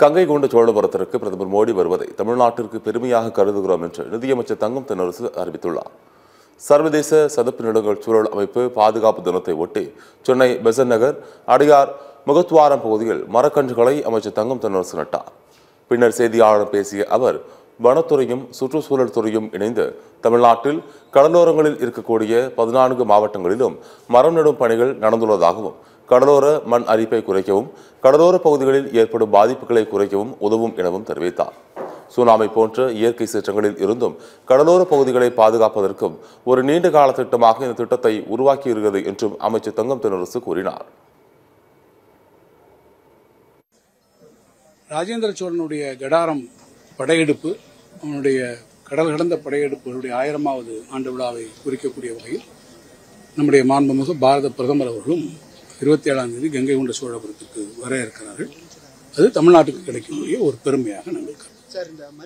கங்கை கொண்ட சோழபுரத்திற்கு பிரதமர் மோடி வருவதை தமிழ்நாட்டிற்கு பெருமையாக கருதுகிறோம் என்று நிதியமைச்சர் தங்கம் தென்னரசு அறிவித்துள்ளார். சர்வதேச சதுப்பு நிலங்கள் சூழல் அமைப்பு பாதுகாப்பு தினத்தை ஒட்டி சென்னை பெசன்ட் நகர் அடையார் முகத்துவாரம் பகுதியில் மரக்கன்றுகளை அமைச்சர் தங்கம் தென்னரசு நட்டார். பின்னர் செய்தியாளர்களிடம் பேசிய அவர், வனத்துறையும் சுற்றுச்சூழல் துறையும் இணைந்து தமிழ்நாட்டில் கடலோரங்களில் இருக்கக்கூடிய 14 மாவட்டங்களிலும் மரம் நடும் பணிகள் நடந்துள்ளதாகவும், கடலோர மண் அரிப்பை குறைக்கவும் கடலோர பகுதிகளில் ஏற்படும் பாதிப்புகளை குறைக்கவும் உதவும் எனவும் தெரிவித்தார். சுனாமி போன்ற இயற்கை சீற்றங்களில் இருந்தும் கடலோர பகுதிகளை பாதுகாப்பதற்கும் ஒரு நீண்ட கால திட்டமாக இந்த திட்டத்தை உருவாக்கியிருக்கிறது என்றும் அமைச்சர் தங்கம் தென்னரசு கூறினார். ராஜேந்திர சோழனுடைய கடாரம் படையெடுப்பு, அவனுடைய கடல் கடந்த படையெடுப்புகளுடைய 1000வது ஆண்டு விழாவை குறிக்கக்கூடிய வகையில் நம்முடைய மாண்புமிகு பாரத பிரதமர் அவர்களும் 27ஆம் தேதி கங்கை கொண்ட சோழபுரத்துக்கு வர இருக்கிறார்கள். அது தமிழ்நாட்டுக்கு கிடைக்கக்கூடிய ஒரு பெருமையாக நாங்கள் கருதுகிறோம்.